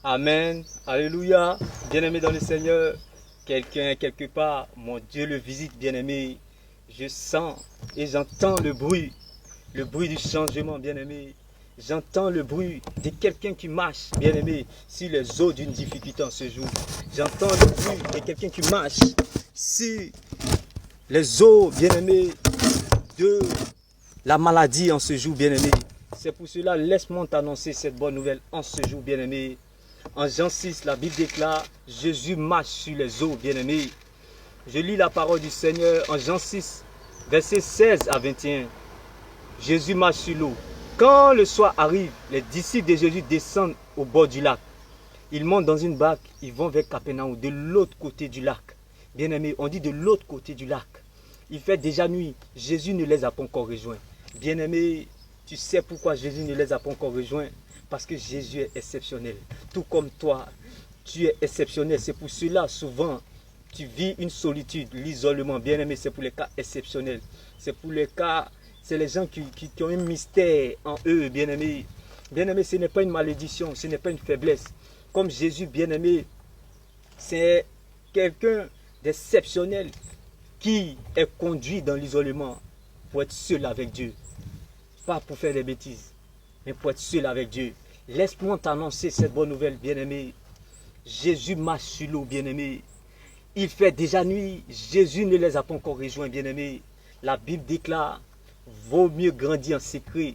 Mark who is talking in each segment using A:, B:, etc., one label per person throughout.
A: Amen. Alléluia. Bien-aimé dans le Seigneur, quelqu'un quelque part, mon Dieu le visite, bien-aimé. Je sens et j'entends le bruit du changement, bien-aimé. J'entends le bruit de quelqu'un qui marche, bien-aimé, sur les eaux d'une difficulté en ce jour. J'entends le bruit de quelqu'un qui marche sur les eaux, bien-aimé, de la maladie en ce jour, bien-aimé. C'est pour cela, laisse-moi t'annoncer cette bonne nouvelle en ce jour, bien-aimé. En Jean 6, la Bible déclare, Jésus marche sur les eaux, bien-aimé. Je lis la parole du Seigneur en Jean 6, versets 16 à 21. Jésus marche sur l'eau. Quand le soir arrive, les disciples de Jésus descendent au bord du lac. Ils montent dans une barque, ils vont vers Capernaum, de l'autre côté du lac. Bien-aimé, on dit de l'autre côté du lac. Il fait déjà nuit, Jésus ne les a pas encore rejoints. Bien-aimé, tu sais pourquoi Jésus ne les a pas encore rejoints? Parce que Jésus est exceptionnel. Tout comme toi, tu es exceptionnel. C'est pour cela, souvent, tu vis une solitude, l'isolement. Bien-aimé, c'est pour les cas exceptionnels. C'est pour les cas, c'est les gens qui ont un mystère en eux, bien-aimé. Bien-aimé, ce n'est pas une malédiction, ce n'est pas une faiblesse. Comme Jésus, bien-aimé, c'est quelqu'un d'exceptionnel qui est conduit dans l'isolement pour être seul avec Dieu. Pas pour faire des bêtises, mais pour être seul avec Dieu. Laisse-moi t'annoncer cette bonne nouvelle, bien-aimé. Jésus marche sur l'eau, bien-aimé. Il fait déjà nuit. Jésus ne les a pas encore rejoints, bien-aimé. La Bible déclare, vaut mieux grandir en secret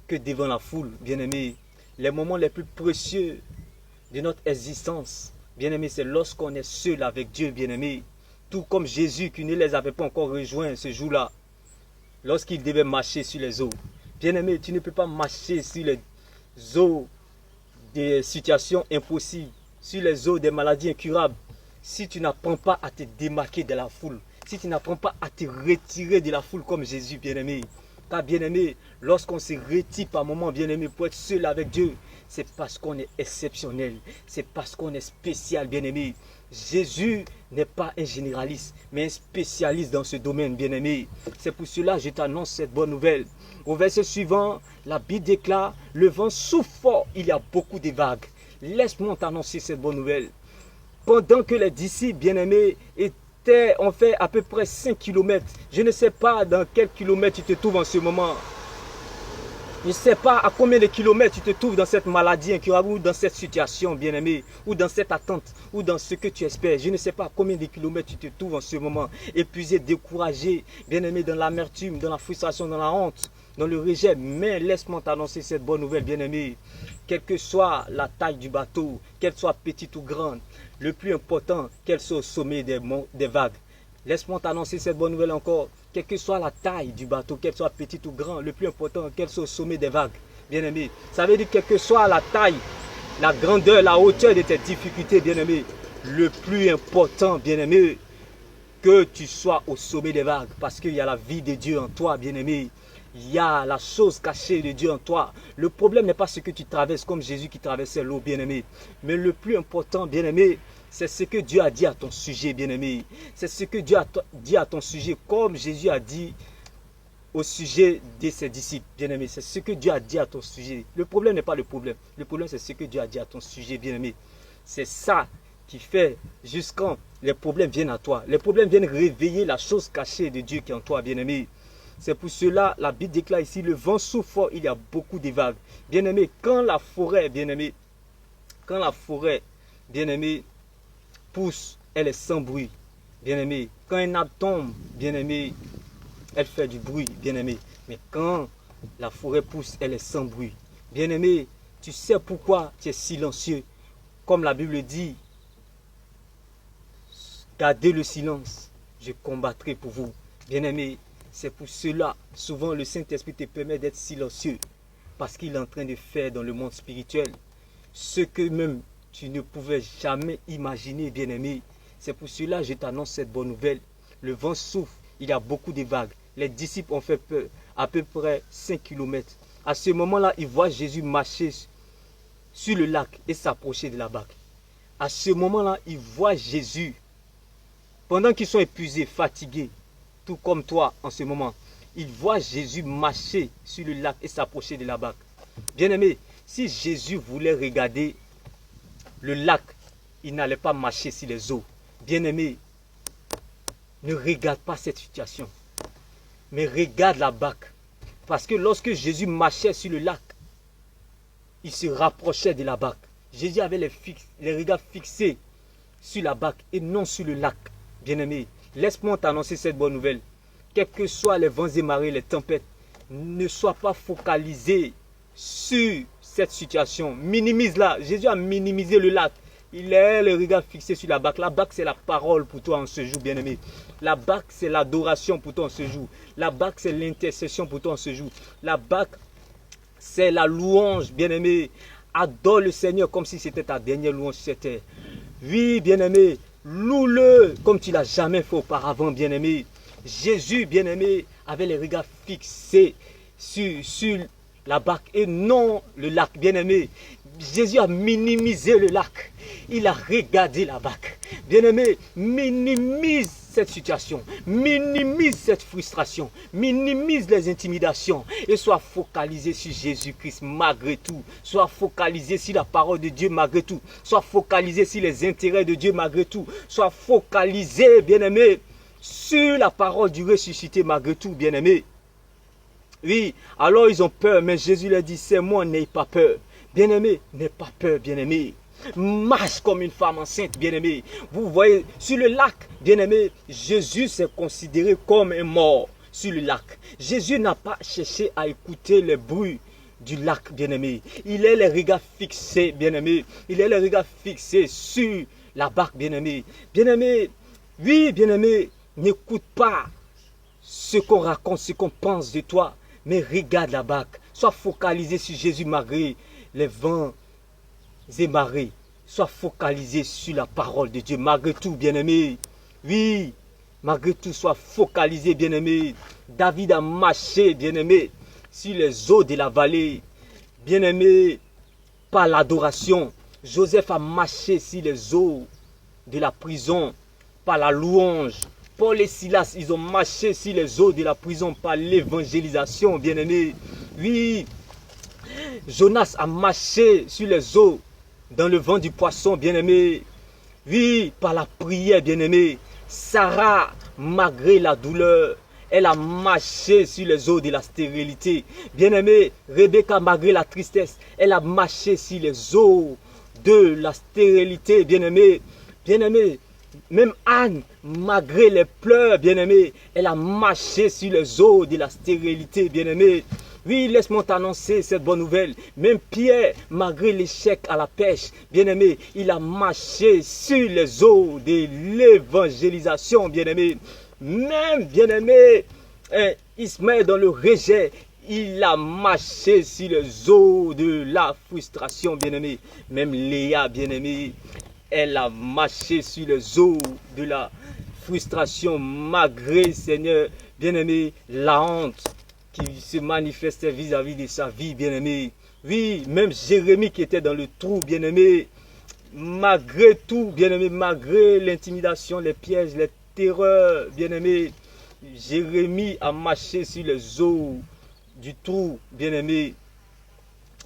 A: que devant la foule, bien-aimé. Les moments les plus précieux de notre existence, bien-aimé, c'est lorsqu'on est seul avec Dieu, bien-aimé. Tout comme Jésus qui ne les avait pas encore rejoints ce jour-là, lorsqu'il devait marcher sur les eaux. Bien-aimé, tu ne peux pas marcher sur les eaux des situations impossibles, sur les eaux des maladies incurables, si tu n'apprends pas à te démarquer de la foule, si tu n'apprends pas à te retirer de la foule comme Jésus, bien-aimé. Car bien-aimé, lorsqu'on se retire par moment, bien-aimé, pour être seul avec Dieu, c'est parce qu'on est exceptionnel, c'est parce qu'on est spécial, bien-aimé. Jésus n'est pas un généraliste, mais un spécialiste dans ce domaine, bien-aimé. C'est pour cela que je t'annonce cette bonne nouvelle. Au verset suivant, la Bible déclare, le vent souffle fort, il y a beaucoup de vagues. Laisse-moi t'annoncer cette bonne nouvelle. Pendant que les disciples, bien-aimés, ont fait à peu près 5 kilomètres. Je ne sais pas dans quel kilomètre tu te trouves en ce moment. Je ne sais pas à combien de kilomètres tu te trouves dans cette maladie incurable ou dans cette situation, bien-aimé, ou dans cette attente, ou dans ce que tu espères. Je ne sais pas à combien de kilomètres tu te trouves en ce moment. Épuisé, découragé, bien-aimé, dans l'amertume, dans la frustration, dans la honte, dans le rejet. Mais laisse-moi t'annoncer cette bonne nouvelle, bien-aimé. Quelle que soit la taille du bateau, qu'elle soit petite ou grande, le plus important, qu'elle soit au sommet des vagues. Laisse-moi t'annoncer cette bonne nouvelle encore. Quelle que soit la taille du bateau, qu'elle soit petite ou grande, le plus important, qu'elle soit au sommet des vagues. Bien-aimé, ça veut dire quelle que soit la taille, la grandeur, la hauteur de tes difficultés, bien-aimé. Le plus important, bien-aimé, que tu sois au sommet des vagues. Parce qu'il y a la vie de Dieu en toi, bien-aimé. Il y a la chose cachée de Dieu en toi. Le problème n'est pas ce que tu traverses comme Jésus qui traversait l'eau, bien-aimé. Mais le plus important, bien-aimé, c'est ce que Dieu a dit à ton sujet, bien-aimé. C'est ce que Dieu a dit à ton sujet, comme Jésus a dit au sujet de ses disciples, bien-aimé. C'est ce que Dieu a dit à ton sujet. Le problème n'est pas le problème. Le problème, c'est ce que Dieu a dit à ton sujet, bien-aimé. C'est ça qui fait jusqu'à les problèmes viennent à toi. Les problèmes viennent réveiller la chose cachée de Dieu qui est en toi, bien-aimé. C'est pour cela, la Bible déclare ici, le vent souffle fort, il y a beaucoup de vagues. Bien-aimé, quand la forêt, bien-aimé, pousse, elle est sans bruit, bien-aimé. Quand un arbre tombe, bien-aimé, elle fait du bruit, bien-aimé. Mais quand la forêt pousse, elle est sans bruit. Bien-aimé, tu sais pourquoi tu es silencieux. Comme la Bible dit, gardez le silence, je combattrai pour vous. Bien-aimé, c'est pour cela, souvent le Saint-Esprit te permet d'être silencieux. Parce qu'il est en train de faire dans le monde spirituel ce que même tu ne pouvais jamais imaginer, bien-aimé. C'est pour cela que je t'annonce cette bonne nouvelle. Le vent souffle, il y a beaucoup de vagues. Les disciples ont fait peur, à peu près 5 kilomètres. À ce moment-là, ils voient Jésus marcher sur le lac et s'approcher de la barque. À ce moment-là, ils voient Jésus, pendant qu'ils sont épuisés, fatigués, tout comme toi en ce moment, ils voient Jésus marcher sur le lac et s'approcher de la barque. Bien-aimé, si Jésus voulait regarder le lac, il n'allait pas marcher sur les eaux. Bien-aimé, ne regarde pas cette situation, mais regarde la barque. Parce que lorsque Jésus marchait sur le lac, il se rapprochait de la barque. Jésus avait les regards fixés sur la barque et non sur le lac. Bien-aimé, laisse-moi t'annoncer cette bonne nouvelle. Quels que soient les vents et marées, les tempêtes, ne sois pas focalisé sur cette situation. Minimise-la. Jésus a minimisé le lac. Il a le regard fixé sur la barque. La barque, c'est la parole pour toi en ce jour, bien-aimé. La barque, c'est l'adoration pour toi en ce jour. La barque, c'est l'intercession pour toi en ce jour. La barque, c'est la louange, bien-aimé. Adore le Seigneur comme si c'était ta dernière louange sur cette terre. Oui, bien-aimé, loue-le comme tu ne l'as jamais fait auparavant, bien-aimé. Jésus, bien-aimé, avait les regards fixés sur la barque et non le lac, bien-aimé. Jésus a minimisé le lac. Il a regardé la barque. Bien-aimé, minimise cette situation. Minimise cette frustration. Minimise les intimidations. Et sois focalisé sur Jésus-Christ malgré tout. Sois focalisé sur la parole de Dieu malgré tout. Sois focalisé sur les intérêts de Dieu malgré tout. Sois focalisé, bien-aimé, sur la parole du ressuscité malgré tout, bien-aimé. Oui, alors ils ont peur, mais Jésus leur dit, c'est moi, n'aie pas peur. Bien-aimé, n'aie pas peur, bien-aimé. Marche comme une femme enceinte, bien-aimé. Vous voyez, sur le lac, bien-aimé, Jésus s'est considéré comme un mort sur le lac. Jésus n'a pas cherché à écouter les bruits du lac, bien-aimé. Il a les regards fixés, bien-aimé. Il a les regards fixés sur la barque, bien-aimé. Bien-aimé, oui, bien-aimé, n'écoute pas ce qu'on raconte, ce qu'on pense de toi, mais regarde la barque. Sois focalisé sur Jésus malgré les vents et marées. Sois focalisé sur la parole de Dieu malgré tout, bien-aimé. Oui, malgré tout, sois focalisé, bien-aimé. David a marché, bien-aimé, sur les eaux de la vallée. Bien-aimé, par l'adoration. Joseph a marché sur les eaux de la prison par la louange. Paul et Silas, ils ont marché sur les eaux de la prison par l'évangélisation, bien-aimé. Oui, Jonas a marché sur les eaux dans le vent du poisson, bien-aimé. Oui, par la prière, bien-aimé. Sarah, malgré la douleur, elle a marché sur les eaux de la stérilité. Bien-aimé, Rebecca, malgré la tristesse, elle a marché sur les eaux de la stérilité, bien-aimé. Bien-aimé, même Anne, malgré les pleurs, bien-aimé, elle a marché sur les eaux de la stérilité, bien-aimé. Oui, laisse-moi t'annoncer cette bonne nouvelle. Même Pierre, malgré l'échec à la pêche, bien-aimé, il a marché sur les eaux de l'évangélisation, bien-aimé. Même, bien-aimé, Ismaël dans le rejet, il a marché sur les eaux de la frustration, bien-aimé. Même Léa, bien-aimé, elle a marché sur les eaux de la frustration, malgré, Seigneur, bien-aimé, la honte qui se manifestait vis-à-vis de sa vie, bien-aimé. Oui, même Jérémie qui était dans le trou, bien-aimé, malgré tout, bien-aimé, malgré l'intimidation, les pièges, les terreurs, bien-aimé, Jérémie a marché sur les eaux du trou, bien-aimé,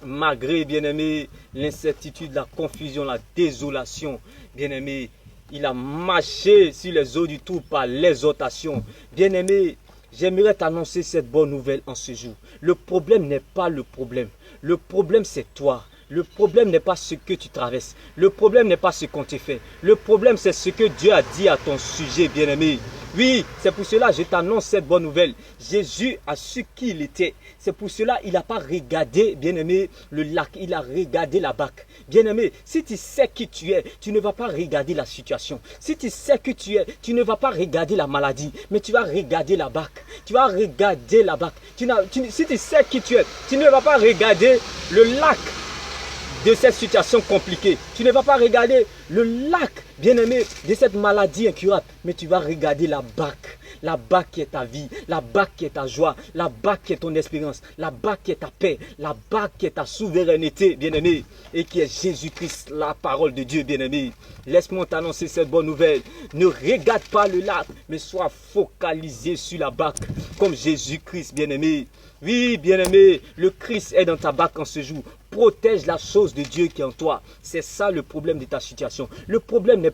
A: malgré, bien-aimé, l'incertitude, la confusion, la désolation, bien-aimé, il a marché sur les eaux du trou par l'exhortation. Bien-aimé, j'aimerais t'annoncer cette bonne nouvelle en ce jour. Le problème n'est pas le problème. Le problème, c'est toi. Le problème n'est pas ce que tu traverses. Le problème n'est pas ce qu'on te fait. Le problème, c'est ce que Dieu a dit à ton sujet, bien-aimé. Oui, c'est pour cela que je t'annonce cette bonne nouvelle. Jésus a su qui il était. C'est pour cela qu'il n'a pas regardé, bien-aimé, le lac. Il a regardé la barque. Bien-aimé, si tu sais qui tu es, tu ne vas pas regarder la situation. Si tu sais qui tu es, tu ne vas pas regarder la maladie, mais tu vas regarder la barque. Tu vas regarder la barque. Si tu sais qui tu es, tu ne vas pas regarder le lac de cette situation compliquée. Tu ne vas pas regarder le lac, bien-aimé, de cette maladie incurable, mais tu vas regarder la barque. La barque qui est ta vie, la barque qui est ta joie, la barque qui est ton espérance, la barque qui est ta paix, la barque qui est ta souveraineté, bien-aimé, et qui est Jésus-Christ, la parole de Dieu, bien-aimé. Laisse-moi t'annoncer cette bonne nouvelle. Ne regarde pas le lac, mais sois focalisé sur la barque, comme Jésus-Christ, bien-aimé. Oui, bien-aimé, le Christ est dans ta barque en ce jour. Protège la chose de Dieu qui est en toi. C'est ça le problème de ta situation. Le problème n'est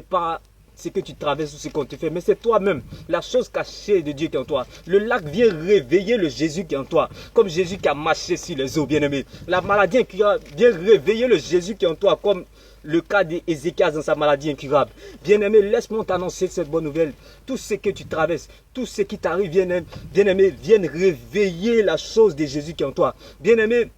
A: pas ce que tu traverses ou ce qu'on te fait, mais c'est toi-même, la chose cachée de Dieu qui est en toi. Le lac vient réveiller le Jésus qui est en toi, comme Jésus qui a marché sur les eaux, bien-aimé. La maladie incurable vient réveiller le Jésus qui est en toi, comme le cas d'Ézéchias dans sa maladie incurable. Bien-aimé, laisse-moi t'annoncer cette bonne nouvelle. Tout ce que tu traverses, tout ce qui t'arrive, bien-aimé, viennent réveiller la chose de Jésus qui est en toi. Bien-aimé,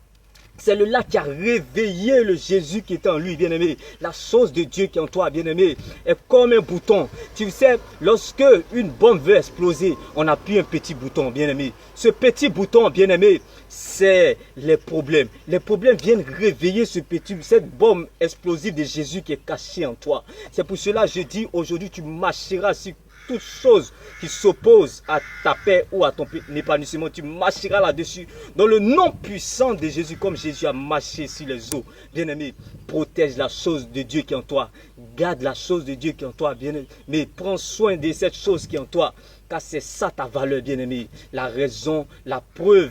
A: c'est le lac qui a réveillé le Jésus qui était en lui, bien-aimé. La chose de Dieu qui est en toi, bien-aimé, est comme un bouton. Tu sais, lorsque une bombe veut exploser, on appuie un petit bouton, bien-aimé. Ce petit bouton, bien-aimé, c'est les problèmes. Les problèmes viennent réveiller cette bombe explosive de Jésus qui est cachée en toi. C'est pour cela que je dis aujourd'hui, tu marcheras sur toute chose qui s'oppose à ta paix ou à ton épanouissement, tu marcheras là-dessus dans le nom puissant de Jésus, comme Jésus a marché sur les eaux. Bien-aimé, protège la chose de Dieu qui est en toi. Garde la chose de Dieu qui est en toi, bien-aimé. Mais prends soin de cette chose qui est en toi, car c'est ça ta valeur, bien-aimé. La raison, la preuve,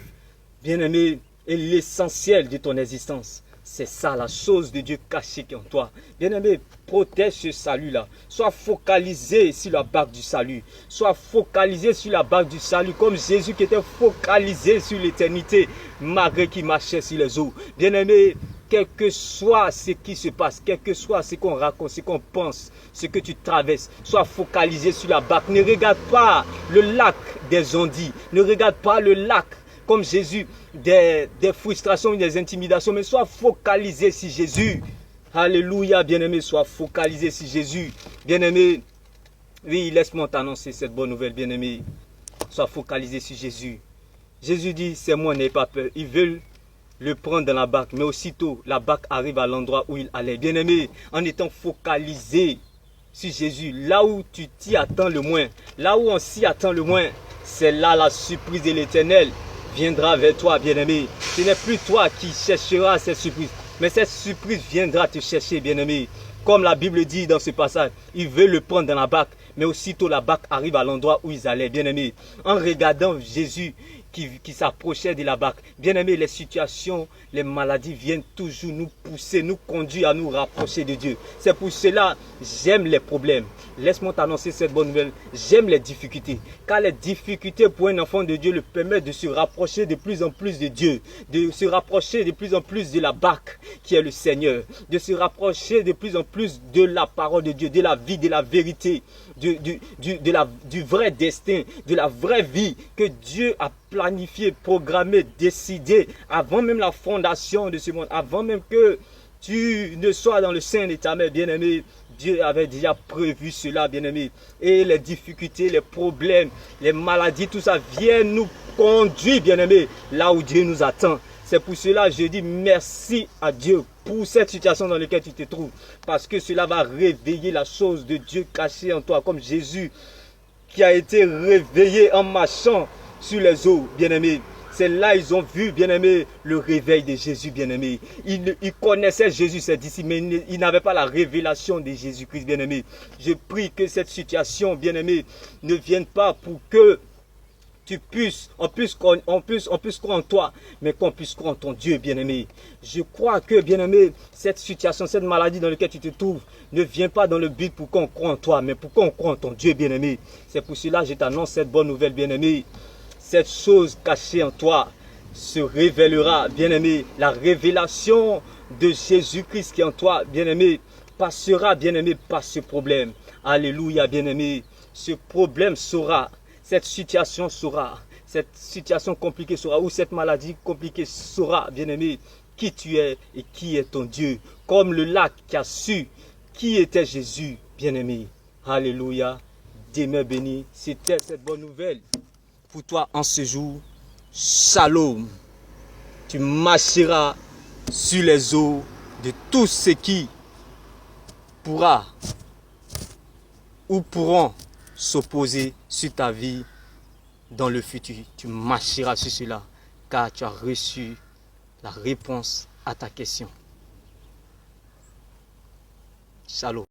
A: bien-aimé, et l'essentiel de ton existence. C'est ça la chose de Dieu cachée qui est en toi. Bien-aimé, protège ce salut-là. Sois focalisé sur la barque du salut. Sois focalisé sur la barque du salut, comme Jésus qui était focalisé sur l'éternité, malgré qu'il marchait sur les eaux. Bien-aimé, quel que soit ce qui se passe, quel que soit ce qu'on raconte, ce qu'on pense, ce que tu traverses, sois focalisé sur la barque. Ne regarde pas le lac des ondits. Ne regarde pas le lac comme Jésus, des frustrations, des intimidations, mais sois focalisé sur Jésus. Alléluia, bien-aimé, sois focalisé sur Jésus. Bien-aimé, oui, laisse-moi t'annoncer cette bonne nouvelle, bien-aimé. Sois focalisé sur Jésus. Jésus dit, c'est moi, n'ayez pas peur. Ils veulent le prendre dans la barque, mais aussitôt, la barque arrive à l'endroit où il allait. Bien-aimé, en étant focalisé sur Jésus, là où tu t'y attends le moins, là où on s'y attend le moins, c'est là la surprise de l'Éternel viendra vers toi, bien-aimé. Ce n'est plus toi qui chercheras cette surprise, mais cette surprise viendra te chercher, bien-aimé. Comme la Bible dit dans ce passage, ils veulent le prendre dans la barque, mais aussitôt la barque arrive à l'endroit où ils allaient, bien-aimé. En regardant Jésus qui s'approchait de la barque, bien-aimé, les situations, les maladies viennent toujours nous pousser, nous conduire à nous rapprocher de Dieu. C'est pour cela, j'aime les problèmes. Laisse-moi t'annoncer cette bonne nouvelle. J'aime les difficultés, car les difficultés pour un enfant de Dieu le permettent de se rapprocher de plus en plus de Dieu, de se rapprocher de plus en plus de la barque qui est le Seigneur, de se rapprocher de plus en plus de la parole de Dieu, de la vie, de la vérité, du vrai destin, de la vraie vie que Dieu a planifié, programmé, décidé avant même la fondation de ce monde, avant même que tu ne sois dans le sein de ta mère, bien-aimé. Dieu avait déjà prévu cela, bien-aimé. Et les difficultés, les problèmes, les maladies, tout ça vient nous conduire, bien-aimé, là où Dieu nous attend. C'est pour cela que je dis merci à Dieu pour cette situation dans laquelle tu te trouves. Parce que cela va réveiller la chose de Dieu cachée en toi, comme Jésus qui a été réveillé en marchant sur les eaux, bien-aimé. C'est là ils ont vu, bien-aimé, le réveil de Jésus, bien-aimé. Ils connaissaient Jésus, ses disciples, mais ils n'avaient pas la révélation de Jésus-Christ, bien-aimé. Je prie que cette situation, bien-aimé, ne vienne pas pour que on puisse croire en toi, mais qu'on puisse croire en ton Dieu, bien-aimé. Je crois que, bien-aimé, cette situation, cette maladie dans laquelle tu te trouves, ne vient pas dans le but pour qu'on croie en toi, mais pour qu'on croie en ton Dieu, bien-aimé. C'est pour cela que je t'annonce cette bonne nouvelle, bien-aimé. Cette chose cachée en toi se révélera, bien-aimé. La révélation de Jésus-Christ qui est en toi, bien-aimé, passera, bien-aimé, par ce problème. Alléluia, bien-aimé. Ce problème sera, cette situation sera, cette situation compliquée sera, ou cette maladie compliquée sera, bien-aimé, qui tu es et qui est ton Dieu. Comme le lac qui a su qui était Jésus, bien-aimé. Alléluia. Demeure béni. C'était cette bonne nouvelle pour toi en ce jour. Shalom. Tu marcheras sur les eaux de tout ce qui pourra ou pourront s'opposer sur ta vie dans le futur. Tu marcheras sur cela car tu as reçu la réponse à ta question. Shalom.